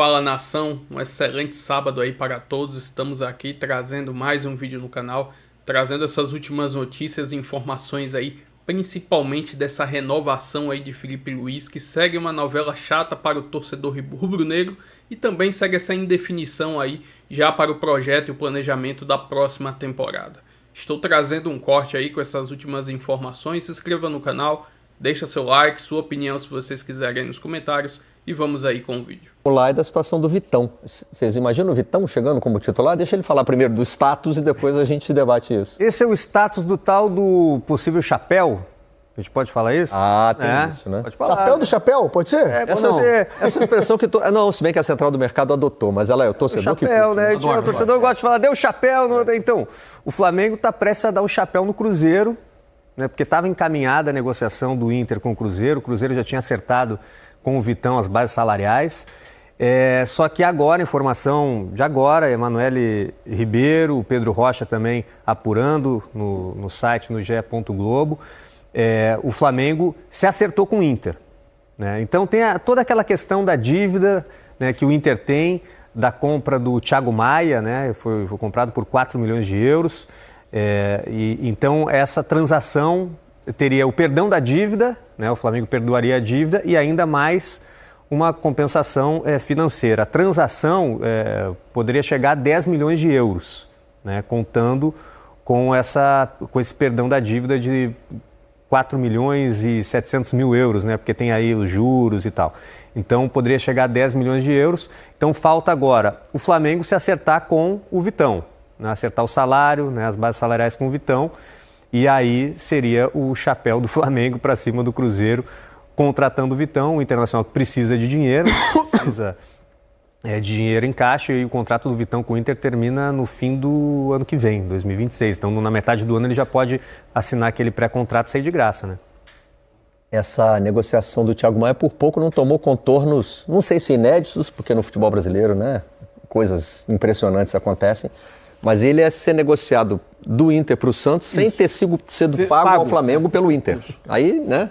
Fala nação, um excelente sábado aí para todos. Estamos aqui trazendo mais um vídeo no canal, trazendo essas últimas notícias e informações aí, principalmente dessa renovação aí de Filipe Luís, que segue uma novela chata para o torcedor rubro-negro e também segue essa indefinição aí já para o projeto e o planejamento da próxima temporada. Estou trazendo um corte aí com essas últimas informações. Se inscreva no canal, deixa seu like, sua opinião se vocês quiserem nos comentários e vamos aí com o vídeo. Lá é da situação do Vitão. Vocês imaginam o Vitão chegando como titular? Deixa ele falar primeiro do status e depois a gente debate isso. Esse é o status do tal do possível chapéu? A gente pode falar isso? Ah, tem isso, né? Pode falar. Chapéu do chapéu? Pode ser? Essa expressão que... Não, se bem que a Central do Mercado adotou, mas ela é o torcedor que... Chapéu, né? O torcedor gosta de falar, deu chapéu. Então, o Flamengo está prestes a dar o chapéu no Cruzeiro, né? Porque estava encaminhada a negociação do Inter com o Cruzeiro já tinha acertado com o Vitão as bases salariais. Só que agora, informação de agora, Emanuele Ribeiro, o Pedro Rocha também apurando no site, no GE. Globo, o Flamengo se acertou com o Inter, né? Então tem toda aquela questão da dívida, né, que o Inter tem, da compra do Thiago Maia, né, foi comprado por 4 milhões de euros. Então essa transação teria o perdão da dívida, né, o Flamengo perdoaria a dívida e ainda mais uma compensação financeira. A transação poderia chegar a 10 milhões de euros, né, contando com esse perdão da dívida de 4 milhões e 700 mil euros, né, porque tem aí os juros e tal. Então poderia chegar a 10 milhões de euros. Então falta agora o Flamengo se acertar com o Vitão, né, acertar o salário, né, as bases salariais com o Vitão. E aí seria o chapéu do Flamengo para cima do Cruzeiro, contratando o Vitão. O Internacional precisa de dinheiro, precisa de dinheiro em caixa, e o contrato do Vitão com o Inter termina no fim do ano que vem, 2026. Então, na metade do ano, ele já pode assinar aquele pré-contrato e sair de graça, né? Essa negociação do Thiago Maia, por pouco, não tomou contornos, não sei se inéditos, porque no futebol brasileiro, né, coisas impressionantes acontecem. Mas ele é ser negociado do Inter para o Santos sem ter sido pago ao Flamengo pelo Inter. Aí, né,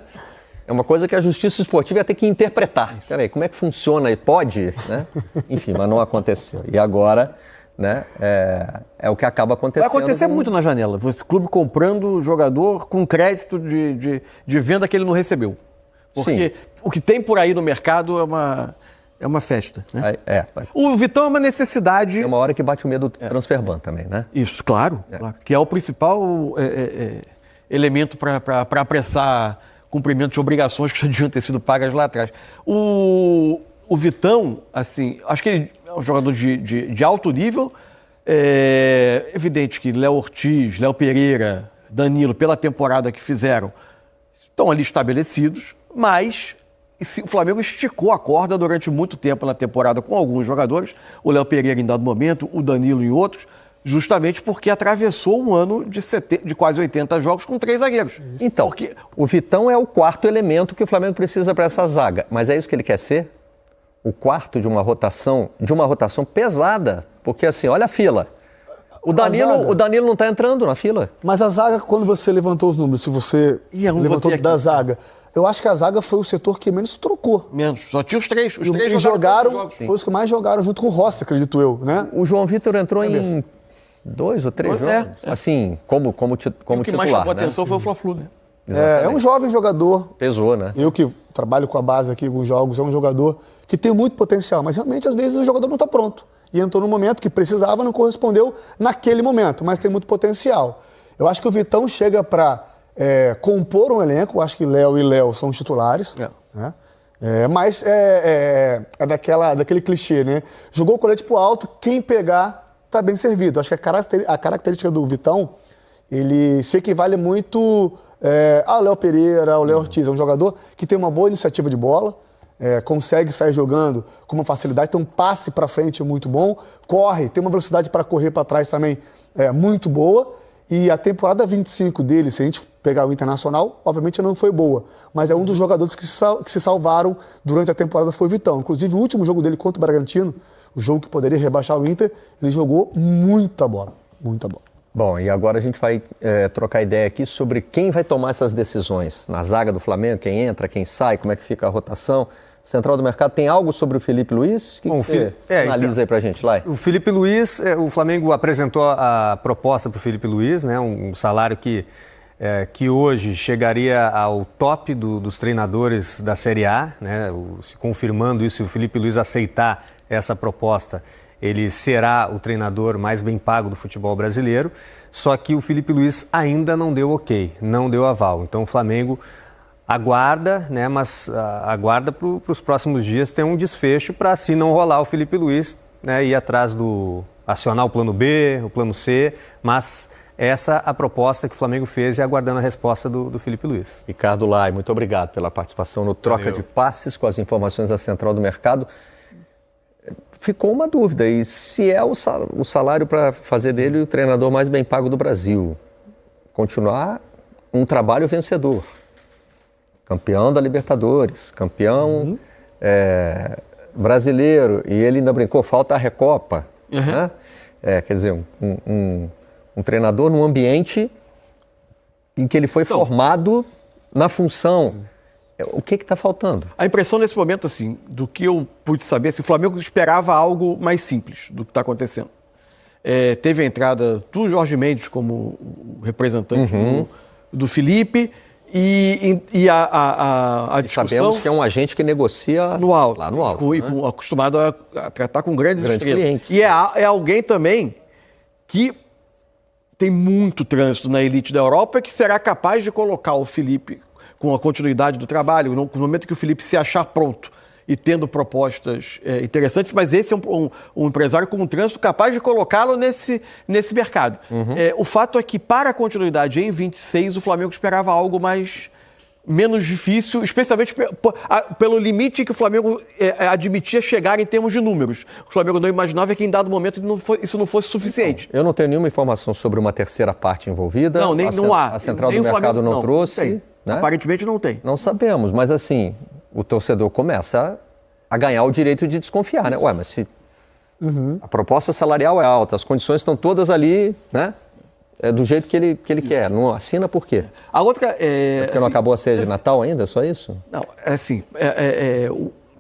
é uma coisa que a justiça esportiva ia ter que interpretar. Peraí, como é que funciona? E pode? Né? Enfim, mas não aconteceu. E agora, né, é o que acaba acontecendo. Vai acontecer muito na janela. Esse clube comprando jogador com crédito de venda que ele não recebeu. Porque o que tem por aí no mercado é uma festa, né? O Vitão é uma necessidade... É uma hora que bate o medo do transferban também, né? Isso, claro. Que é o principal elemento para apressar cumprimento de obrigações que já deviam ter sido pagas lá atrás. O Vitão, assim, acho que ele é um jogador de alto nível. É evidente que Léo Ortiz, Léo Pereira, Danilo, pela temporada que fizeram, estão ali estabelecidos, mas... o Flamengo esticou a corda durante muito tempo na temporada com alguns jogadores, o Léo Pereira em dado momento, o Danilo em outros, justamente porque atravessou um ano de quase 80 jogos com 3 zagueiros. Então, o Vitão é o quarto elemento que o Flamengo precisa para essa zaga, mas é isso que ele quer ser? O quarto de uma rotação pesada, porque assim, olha a fila. O Danilo não está entrando na fila. Mas a zaga, quando você levantou os números, se você levantou da zaga, eu acho que a zaga foi o setor que menos trocou. Menos, só tinha os três. Os três e jogaram, foi os que mais jogaram junto com o Rossi, acredito eu, né? O João Vitor entrou em 2 ou 3 jogos, assim, como titular. O que mais chamou a atenção foi o Fla-Flu, né? É um jovem jogador. Pesou, né? Eu que trabalho com a base aqui, com jogos, é um jogador que tem muito potencial, mas realmente, às vezes, o jogador não está pronto. E entrou no momento que precisava, não correspondeu naquele momento, mas tem muito potencial. Eu acho que o Vitão chega para compor um elenco, eu acho que Léo e Léo são os titulares, né? Mas daquele clichê, né? Jogou o colete pro alto, quem pegar tá bem servido. Acho que a característica do Vitão, ele se equivale muito ao Léo Pereira, ao Léo Ortiz. É um jogador que tem uma boa iniciativa de bola, consegue sair jogando com uma facilidade, tem um passe para frente muito bom, corre, tem uma velocidade para correr para trás também muito boa. E a temporada 25 dele, se a gente pegar o Internacional, obviamente não foi boa, mas é um dos jogadores que se salvaram durante a temporada foi o Vitão. Inclusive, o último jogo dele contra o Bragantino, o jogo que poderia rebaixar o Inter, ele jogou muita bola, muita bola. Bom, e agora a gente vai trocar ideia aqui sobre quem vai tomar essas decisões. Na zaga do Flamengo, quem entra, quem sai, como é que fica a rotação. Central do Mercado tem algo sobre o Felipe Luiz? O que você analisa aí pra gente, Lai? O Felipe Luiz, o Flamengo apresentou a proposta para o Felipe Luiz, né? Um salário que hoje chegaria ao top dos treinadores da Série A, né? Se confirmando isso, se o Felipe Luiz aceitar essa proposta, ele será o treinador mais bem pago do futebol brasileiro. Só que o Felipe Luiz ainda não deu ok, não deu aval. Então o Flamengo aguarda, né, mas aguarda para os próximos dias ter um desfecho para, se não rolar o Felipe Luiz, né, ir atrás acionar o plano B, o plano C, mas essa a proposta que o Flamengo fez e aguardando a resposta do Felipe Luiz. Ricardo Lai, muito obrigado pela participação no Troca de Passes com as informações da Central do Mercado. Ficou uma dúvida, e se é o salário para fazer dele o treinador mais bem pago do Brasil? Continuar um trabalho vencedor. Campeão da Libertadores, campeão brasileiro, e ele ainda brincou, falta a Recopa. Né? Quer dizer, um treinador num ambiente em que ele foi formado na função. O que está faltando? A impressão nesse momento, assim, do que eu pude saber, o Flamengo esperava algo mais simples do que está acontecendo. Teve a entrada do Jorge Mendes como representante do Felipe, e a discussão... Sabemos que é um agente que negocia lá no alto. Acostumado a tratar com grandes clientes. E é alguém também que tem muito trânsito na elite da Europa, que será capaz de colocar o Felipe com a continuidade do trabalho, no momento que o Felipe se achar pronto e tendo propostas interessantes, mas esse é um empresário com um trânsito capaz de colocá-lo nesse mercado. O fato é que, para a continuidade em 26, o Flamengo esperava algo menos difícil, especialmente pelo limite que o Flamengo admitia chegar em termos de números. O Flamengo não imaginava que em dado momento isso não fosse suficiente. Eu não tenho nenhuma informação sobre uma terceira parte envolvida. Não há. A Central do Mercado não trouxe. Né? Aparentemente não tem. Não sabemos, mas assim, o torcedor começa a ganhar o direito de desconfiar, né? Ué, mas se a proposta salarial é alta, as condições estão todas ali, né? Do jeito que ele quer. Não assina por quê? A outra porque não acabou a ceia de Natal ainda? Só isso? Não,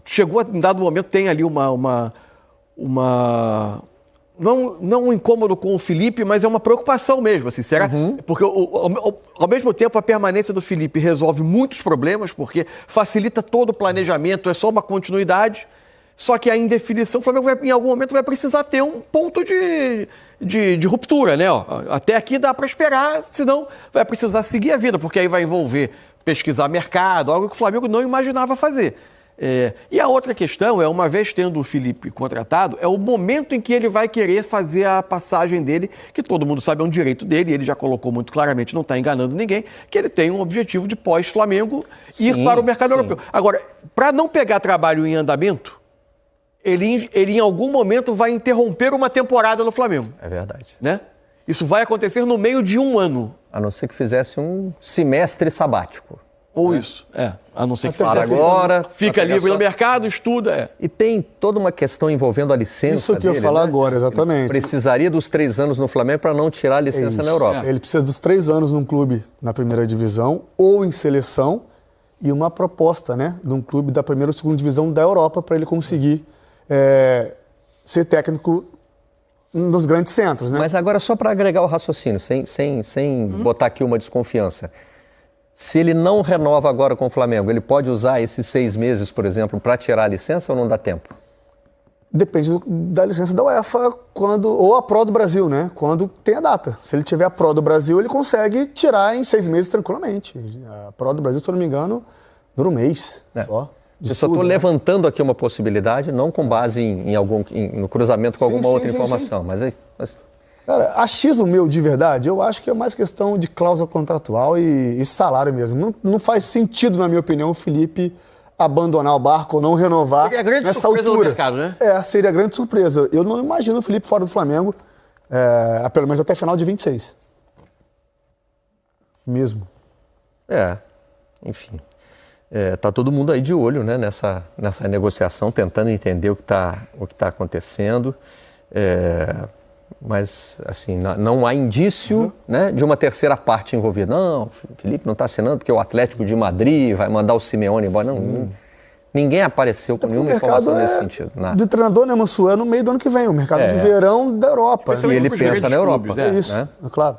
chegou em dado momento, tem ali não um incômodo com o Felipe, mas é uma preocupação mesmo, assim, será? Porque ao mesmo tempo a permanência do Felipe resolve muitos problemas, porque facilita todo o planejamento, é só uma continuidade, só que a indefinição, o Flamengo em algum momento vai precisar ter um ponto de ruptura, né? Até aqui dá para esperar, senão vai precisar seguir a vida, porque aí vai envolver pesquisar mercado, algo que o Flamengo não imaginava fazer. E a outra questão é, uma vez tendo o Felipe contratado, é o momento em que ele vai querer fazer a passagem dele, que todo mundo sabe é um direito dele, ele já colocou muito claramente, não está enganando ninguém, que ele tem um objetivo de pós-Flamengo ir para o mercado europeu. Agora, para não pegar trabalho em andamento, ele em algum momento vai interromper uma temporada no Flamengo. É verdade. Né? Isso vai acontecer no meio de um ano. A não ser que fizesse um semestre sabático. Ou isso, a não ser que para agora, fica livre no mercado, estuda. E tem toda uma questão envolvendo a licença. Isso que dele, eu falar né? agora, exatamente. Ele precisaria dos 3 anos no Flamengo para não tirar a licença na Europa. Ele precisa dos 3 anos num clube na primeira divisão ou em seleção e uma proposta, né, de um clube da primeira ou segunda divisão da Europa para ele conseguir ser técnico nos grandes centros, né? Mas agora, só para agregar o raciocínio, sem botar aqui uma desconfiança. Se ele não renova agora com o Flamengo, ele pode usar esses 6 meses, por exemplo, para tirar a licença ou não dá tempo? Depende da licença da UEFA ou a Pro do Brasil, né? Quando tem a data. Se ele tiver a Pro do Brasil, ele consegue tirar em 6 meses tranquilamente. A Pro do Brasil, se eu não me engano, dura um mês só. Eu só estou levantando aqui uma possibilidade, não com base no cruzamento com alguma outra informação, mas... Cara, achismo meu de verdade, eu acho que é mais questão de cláusula contratual e salário mesmo. Não faz sentido, na minha opinião, o Felipe abandonar o barco ou não renovar seria a grande nessa surpresa altura. Do mercado, né? Seria a grande surpresa. Eu não imagino o Felipe fora do Flamengo, pelo menos até final de 26. Mesmo. Enfim. Tá todo mundo aí de olho, né, nessa negociação, tentando entender o que tá acontecendo. Mas, assim, não há indício, né, de uma terceira parte envolvida. Não, o Felipe não está assinando porque o Atlético de Madrid vai mandar o Simeone embora. Ninguém apareceu com nenhuma informação nesse sentido. Nada. De treinador, né, Mansu? É no meio do ano que vem, o mercado de verão da Europa. E ele pensa na Europa. Clubes, Isso, né? claro.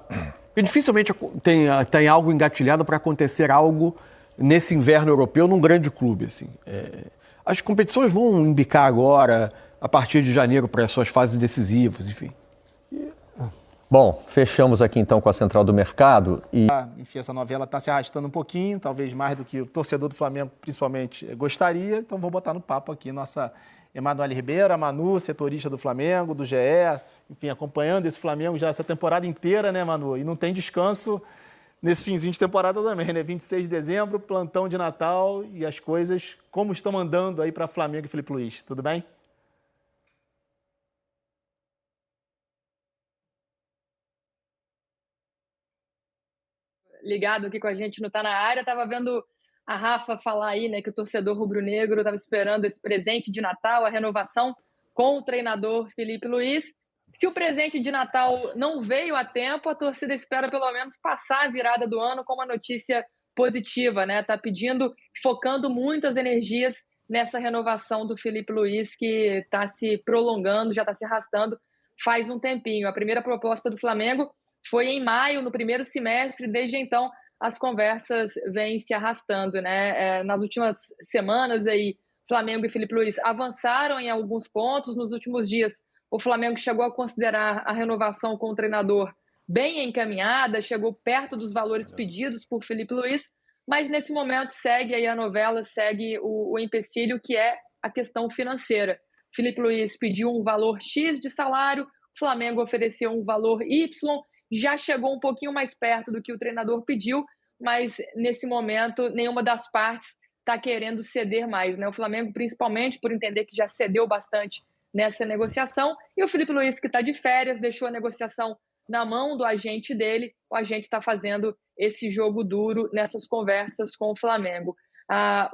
Porque dificilmente tem algo engatilhado para acontecer algo nesse inverno europeu num grande clube. Assim. As competições vão embicar agora, a partir de janeiro, para as suas fases decisivas, enfim. Bom, fechamos aqui então com a Central do Mercado e... Enfim, essa novela está se arrastando um pouquinho, talvez mais do que o torcedor do Flamengo, principalmente, gostaria. Então, vou botar no papo aqui nossa Emanuele Ribeiro, a Manu, setorista do Flamengo, do GE, enfim, acompanhando esse Flamengo já essa temporada inteira, né, Manu? E não tem descanso nesse finzinho de temporada também, né? 26 de dezembro, plantão de Natal e as coisas como estão andando aí para Flamengo e Felipe Luiz. Tudo bem? Ligado aqui com a gente no Tá Na Área, tava vendo a Rafa falar aí, né, que o torcedor rubro-negro estava esperando esse presente de Natal, a renovação com o treinador Felipe Luiz. Se o presente de Natal não veio a tempo, a torcida espera pelo menos passar a virada do ano com uma notícia positiva, né? Tá pedindo, focando muito as energias nessa renovação do Felipe Luiz, que está se prolongando, já está se arrastando faz um tempinho. A primeira proposta do Flamengo foi em maio, no primeiro semestre, desde então as conversas vêm se arrastando, né? Nas últimas semanas aí, Flamengo e Felipe Luiz avançaram em alguns pontos. Nos últimos dias, o Flamengo chegou a considerar a renovação com o treinador bem encaminhada, chegou perto dos valores pedidos por Felipe Luiz, mas nesse momento segue aí a novela, segue o empecilho, que é a questão financeira. Felipe Luiz pediu um valor X de salário, o Flamengo ofereceu um valor Y, já chegou um pouquinho mais perto do que o treinador pediu, mas nesse momento nenhuma das partes está querendo ceder mais, né? O Flamengo, principalmente, por entender que já cedeu bastante nessa negociação, e o Felipe Luiz, que está de férias, deixou a negociação na mão do agente dele. O agente está fazendo esse jogo duro nessas conversas com o Flamengo.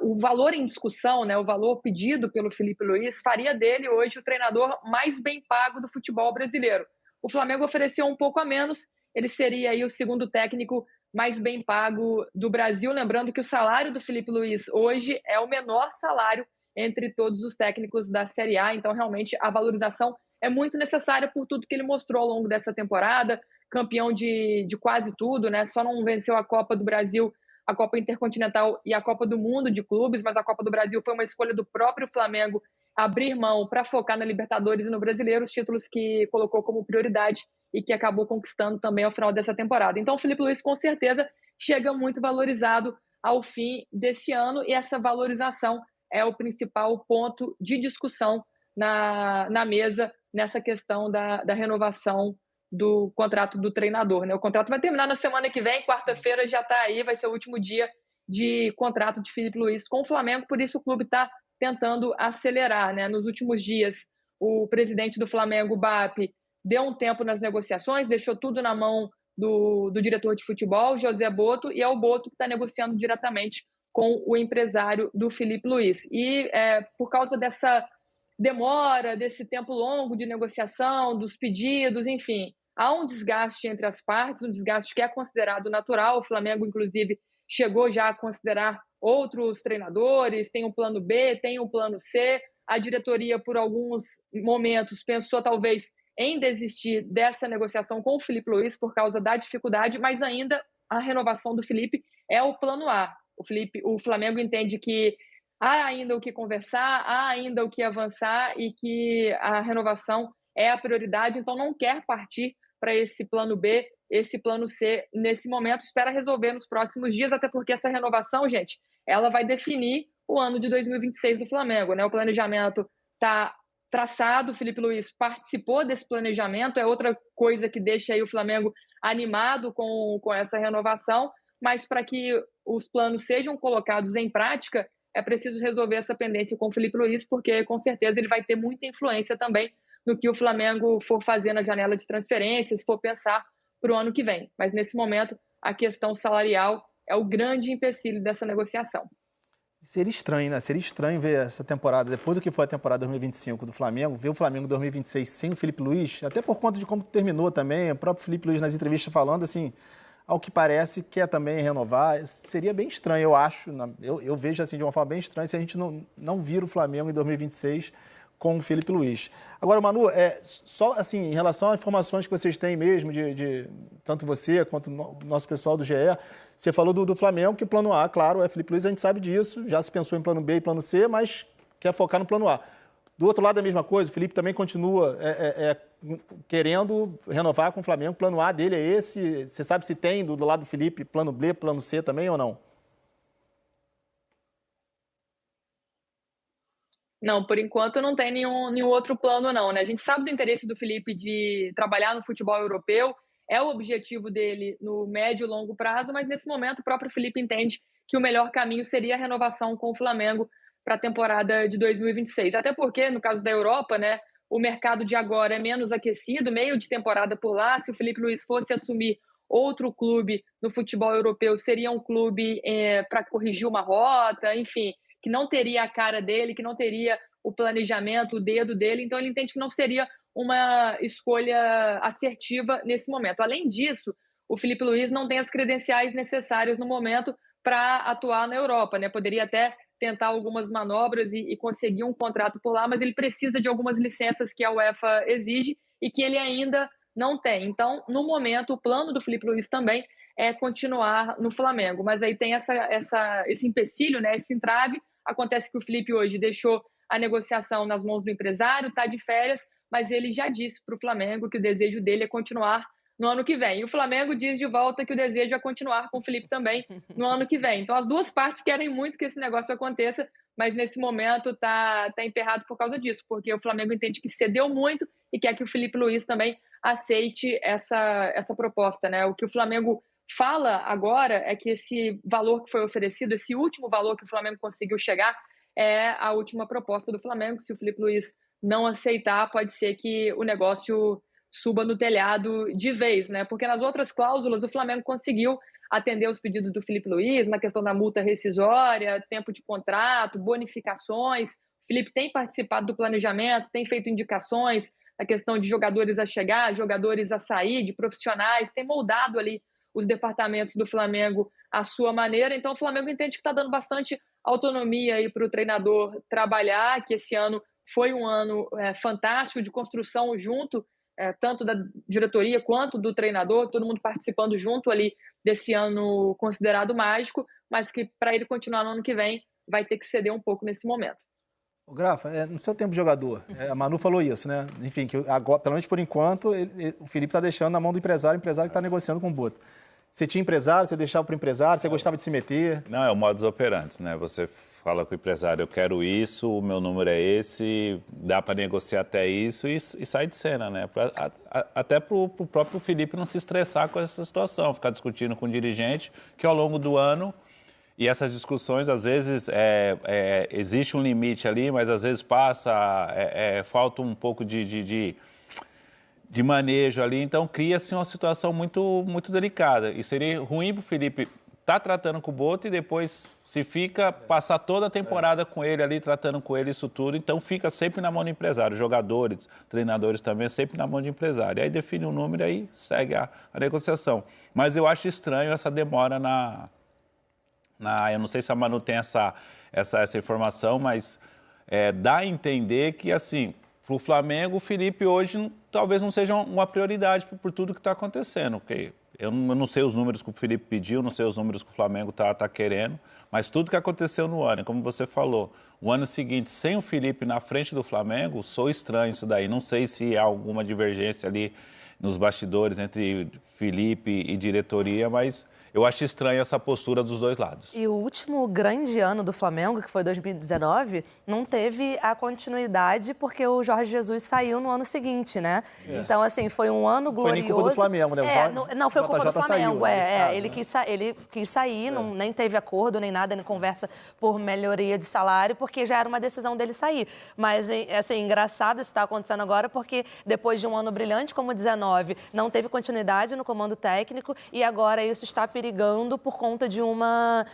O valor em discussão, né, o valor pedido pelo Felipe Luiz, faria dele hoje o treinador mais bem pago do futebol brasileiro. O Flamengo ofereceu um pouco a menos, ele seria aí o segundo técnico mais bem pago do Brasil. Lembrando que o salário do Felipe Luiz hoje é o menor salário entre todos os técnicos da Série A, então realmente a valorização é muito necessária por tudo que ele mostrou ao longo dessa temporada, campeão de quase tudo, né? Só não venceu a Copa do Brasil, a Copa Intercontinental e a Copa do Mundo de clubes, mas a Copa do Brasil foi uma escolha do próprio Flamengo abrir mão para focar na Libertadores e no Brasileiro, os títulos que colocou como prioridade e que acabou conquistando também ao final dessa temporada. Então o Felipe Luiz com certeza chega muito valorizado ao fim desse ano, e essa valorização é o principal ponto de discussão na mesa nessa questão da renovação do contrato do treinador, né? O contrato vai terminar na semana que vem, quarta-feira já está aí, vai ser o último dia de contrato de Felipe Luiz com o Flamengo, por isso o clube está tentando acelerar, né? Nos últimos dias, o presidente do Flamengo, BAP, deu um tempo nas negociações, deixou tudo na mão do diretor de futebol, José Boto, e é o Boto que está negociando diretamente com o empresário do Felipe Luiz. E por causa dessa demora, desse tempo longo de negociação, dos pedidos, enfim, há um desgaste entre as partes, um desgaste que é considerado natural. O Flamengo, inclusive, chegou já a considerar outros treinadores, tem um plano B, tem um plano C. A diretoria, por alguns momentos, pensou talvez em desistir dessa negociação com o Felipe Luiz por causa da dificuldade, mas ainda a renovação do Felipe é o plano A. O Flamengo entende que há ainda o que conversar, há ainda o que avançar e que a renovação é a prioridade, então não quer partir para esse plano B, esse plano C nesse momento, espera resolver nos próximos dias, até porque essa renovação, gente, ela vai definir o ano de 2026 do Flamengo, né? O planejamento está traçado, o Felipe Luiz participou desse planejamento, é outra coisa que deixa aí o Flamengo animado com essa renovação, mas para que os planos sejam colocados em prática, é preciso resolver essa pendência com o Felipe Luiz, porque com certeza ele vai ter muita influência também no que o Flamengo for fazer na janela de transferências, for pensar para o ano que vem. Mas nesse momento, a questão salarial é o grande empecilho dessa negociação. Seria estranho, né? Seria estranho ver essa temporada, depois do que foi a temporada 2025 do Flamengo, ver o Flamengo 2026 sem o Felipe Luiz, até por conta de como terminou também, o próprio Felipe Luiz nas entrevistas falando assim, ao que parece, quer também renovar. Seria bem estranho, eu acho, eu vejo assim de uma forma bem estranha se a gente não vir o Flamengo em 2026 com o Felipe Luiz. Agora, Manu, só assim, em relação às informações que vocês têm mesmo, de tanto você quanto o nosso pessoal do GE, você falou do Flamengo, que plano A, claro, é Felipe Luiz, a gente sabe disso, já se pensou em plano B e plano C, mas quer focar no plano A. Do outro lado, a mesma coisa, o Felipe também continua querendo renovar com o Flamengo. O plano A dele é esse. Você sabe se tem do lado do Felipe plano B, plano C também ou não? Não, por enquanto não tem nenhum outro plano, não, né? A gente sabe do interesse do Felipe de trabalhar no futebol europeu, é o objetivo dele no médio e longo prazo, mas nesse momento o próprio Felipe entende que o melhor caminho seria a renovação com o Flamengo para a temporada de 2026. Até porque, no caso da Europa, né, o mercado de agora é menos aquecido, meio de temporada por lá. Se o Felipe Luiz fosse assumir outro clube no futebol europeu, seria um clube para corrigir uma rota, enfim, que não teria a cara dele, que não teria o planejamento, o dedo dele. Então, ele entende que não seria uma escolha assertiva nesse momento. Além disso, o Felipe Luiz não tem as credenciais necessárias no momento para atuar na Europa, né? Poderia até tentar algumas manobras e conseguir um contrato por lá, mas ele precisa de algumas licenças que a UEFA exige e que ele ainda não tem. Então, no momento, o plano do Felipe Luiz também é continuar no Flamengo, mas aí tem esse empecilho, né, esse entrave. Acontece que o Felipe hoje deixou a negociação nas mãos do empresário, está de férias, mas ele já disse para o Flamengo que o desejo dele é continuar no ano que vem. E o Flamengo diz de volta que o desejo é continuar com o Felipe também no ano que vem. Então, as duas partes querem muito que esse negócio aconteça, mas nesse momento está emperrado por causa disso, porque o Flamengo entende que cedeu muito e quer que o Felipe Luiz também aceite essa proposta, né? O que o Flamengo fala agora é que esse valor que foi oferecido, esse último valor que o Flamengo conseguiu chegar, é a última proposta do Flamengo. Se o Felipe Luiz não aceitar, pode ser que o negócio suba no telhado de vez, né? Porque nas outras cláusulas o Flamengo conseguiu atender os pedidos do Felipe Luiz na questão da multa rescisória, tempo de contrato, bonificações. O Felipe tem participado do planejamento, tem feito indicações na questão de jogadores a chegar, jogadores a sair, de profissionais, tem moldado ali os departamentos do Flamengo à sua maneira. Então o Flamengo entende que está dando bastante autonomia aí para o treinador trabalhar, que esse ano foi um ano fantástico de construção junto, tanto da diretoria quanto do treinador, todo mundo participando junto ali desse ano considerado mágico, mas que para ele continuar no ano que vem vai ter que ceder um pouco nesse momento. O Grafa, no seu tempo de jogador, a Manu falou isso, né? Enfim, que agora, pelo menos por enquanto, o Felipe está deixando na mão do empresário, o empresário que está negociando com o Boto. Você tinha empresário, você deixava para o empresário, você gostava de se meter? Não, é o modus operandi, né? Você fala com o empresário, eu quero isso, o meu número é esse, dá para negociar até isso e sai de cena, né? Até para o próprio Felipe não se estressar com essa situação, ficar discutindo com o dirigente, que ao longo do ano, e essas discussões, às vezes, existe um limite ali, mas às vezes falta um pouco de manejo ali, então cria-se uma situação muito, muito delicada. E seria ruim para o Felipe estar tratando com o Boto e depois, se fica, passar toda a temporada com ele ali, tratando com ele isso tudo. Então fica sempre na mão do empresário. Jogadores, treinadores também, sempre na mão do empresário. E aí define um número e aí segue a negociação. Mas eu acho estranho essa demora eu não sei se a Manu tem essa informação, mas dá a entender que, assim, para o Flamengo, o Felipe hoje talvez não seja uma prioridade por tudo que está acontecendo. Porque eu não sei os números que o Felipe pediu, não sei os números que o Flamengo tá querendo, mas tudo que aconteceu no ano, como você falou, o ano seguinte, sem o Felipe na frente do Flamengo, sou estranho isso daí. Não sei se há alguma divergência ali nos bastidores entre Felipe e diretoria, mas eu acho estranha essa postura dos dois lados. E o último grande ano do Flamengo, que foi 2019, não teve a continuidade porque o Jorge Jesus saiu no ano seguinte, né? Então, assim, foi um ano glorioso. Foi nem culpa do Flamengo, né? Não, foi culpa do Flamengo. Saiu, ele quis sair, nem teve acordo nem nada, nem conversa por melhoria de salário, porque já era uma decisão dele sair. Mas, assim, engraçado isso está acontecendo agora, porque depois de um ano brilhante como 19, não teve continuidade no comando técnico e agora isso está perigando perigando por conta de uma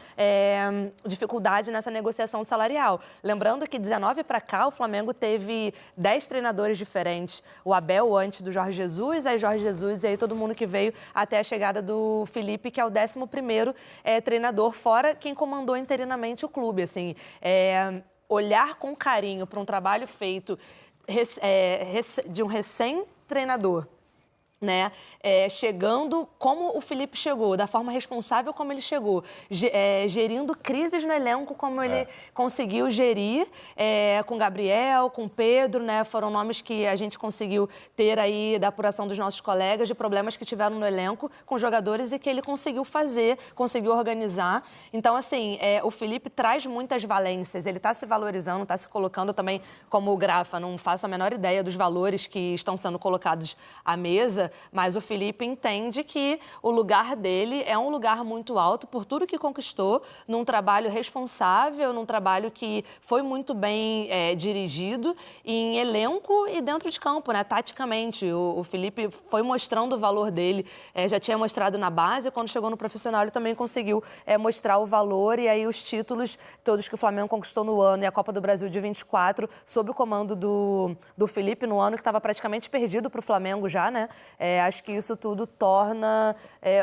dificuldade nessa negociação salarial. Lembrando que 19 para cá, o Flamengo teve 10 treinadores diferentes. O Abel antes do Jorge Jesus, aí Jorge Jesus e aí todo mundo que veio até a chegada do Felipe, que é o 11º treinador, fora quem comandou interinamente o clube. Assim, olhar com carinho para um trabalho feito de um recém-treinador, né? Chegando como o Felipe chegou, da forma responsável como ele chegou, gerindo crises no elenco como ele conseguiu gerir, com Gabriel, com Pedro, né? Foram nomes que a gente conseguiu ter aí da apuração dos nossos colegas de problemas que tiveram no elenco com jogadores e que ele conseguiu fazer, conseguiu organizar. Então, assim, o Felipe traz muitas valências, ele está se valorizando, está se colocando também como o Grafa, não faço a menor ideia dos valores que estão sendo colocados à mesa, mas o Felipe entende que o lugar dele é um lugar muito alto por tudo que conquistou, num trabalho responsável, num trabalho que foi muito bem dirigido em elenco e dentro de campo, né? Taticamente. O Felipe foi mostrando o valor dele, já tinha mostrado na base, quando chegou no profissional ele também conseguiu mostrar o valor e aí os títulos todos que o Flamengo conquistou no ano e a Copa do Brasil de 24, sob o comando do Felipe, no ano que estava praticamente perdido para o Flamengo já, né? Acho que isso tudo torna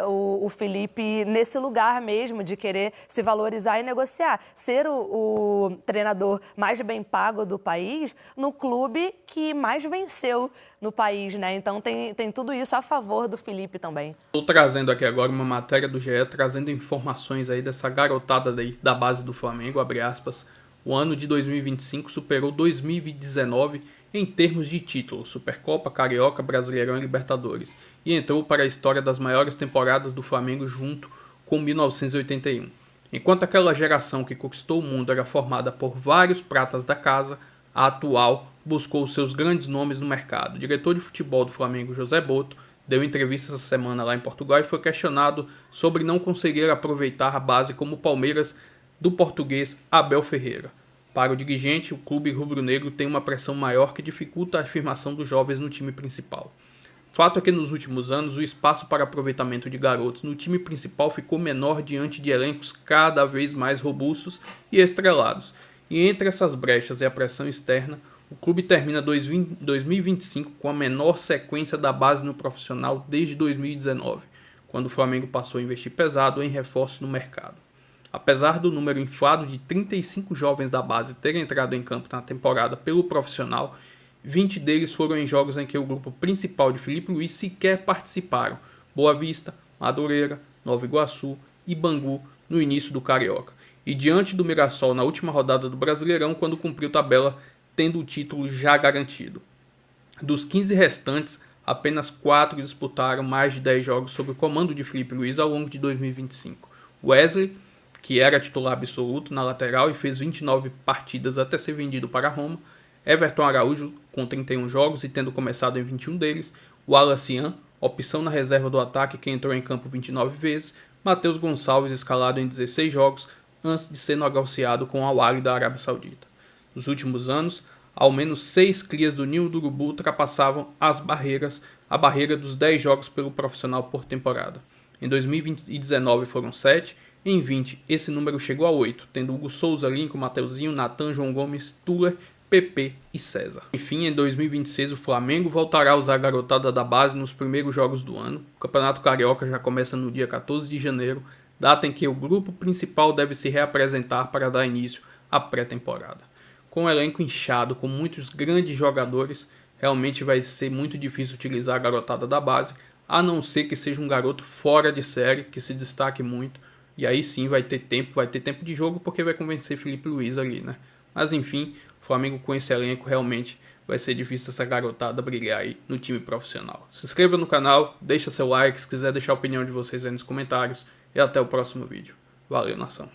o Felipe nesse lugar mesmo de querer se valorizar e negociar. Ser o treinador mais bem pago do país no clube que mais venceu no país, né? Então tem tudo isso a favor do Felipe também. Estou trazendo aqui agora uma matéria do GE, trazendo informações aí dessa garotada da base do Flamengo, abre aspas. O ano de 2025 superou 2019 em termos de títulos, Supercopa, Carioca, Brasileirão e Libertadores, e entrou para a história das maiores temporadas do Flamengo junto com 1981. Enquanto aquela geração que conquistou o mundo era formada por vários pratas da casa, a atual buscou seus grandes nomes no mercado. O diretor de futebol do Flamengo, José Boto, deu entrevista essa semana lá em Portugal e foi questionado sobre não conseguir aproveitar a base como o Palmeiras do português Abel Ferreira. Para o dirigente, o clube rubro-negro tem uma pressão maior que dificulta a afirmação dos jovens no time principal. Fato é que nos últimos anos o espaço para aproveitamento de garotos no time principal ficou menor diante de elencos cada vez mais robustos e estrelados. E entre essas brechas e a pressão externa, o clube termina 2025 com a menor sequência da base no profissional desde 2019, quando o Flamengo passou a investir pesado em reforços no mercado. Apesar do número inflado de 35 jovens da base terem entrado em campo na temporada pelo profissional, 20 deles foram em jogos em que o grupo principal de Felipe Luiz sequer participaram: Boa Vista, Madureira, Nova Iguaçu e Bangu no início do Carioca, e diante do Mirassol na última rodada do Brasileirão, quando cumpriu tabela tendo o título já garantido. Dos 15 restantes, apenas 4 disputaram mais de 10 jogos sob o comando de Felipe Luiz ao longo de 2025. Wesley, que era titular absoluto na lateral e fez 29 partidas até ser vendido para Roma. Everton Araújo, com 31 jogos e tendo começado em 21 deles. O Alacian, opção na reserva do ataque, que entrou em campo 29 vezes. Matheus Gonçalves, escalado em 16 jogos, antes de ser negociado com o Al Ahly da Arábia Saudita. Nos últimos anos, ao menos 6 crias do Ninho do Urubu ultrapassavam a barreira dos 10 jogos pelo profissional por temporada. Em 2019 foram 7, em 20 esse número chegou a 8, tendo Hugo Souza, Lincoln, Mateuzinho, Natan, João Gomes, Tuller, PP e César. Enfim, em 2026 o Flamengo voltará a usar a garotada da base nos primeiros jogos do ano. O Campeonato Carioca já começa no dia 14 de janeiro, data em que o grupo principal deve se reapresentar para dar início à pré-temporada. Com o elenco inchado, com muitos grandes jogadores, realmente vai ser muito difícil utilizar a garotada da base, a não ser que seja um garoto fora de série, que se destaque muito, e aí sim vai ter tempo de jogo, porque vai convencer Felipe Luiz ali, né? Mas enfim, o Flamengo com esse elenco realmente vai ser difícil essa garotada brilhar aí no time profissional. Se inscreva no canal, deixa seu like, se quiser deixar a opinião de vocês aí nos comentários, e até o próximo vídeo. Valeu, nação!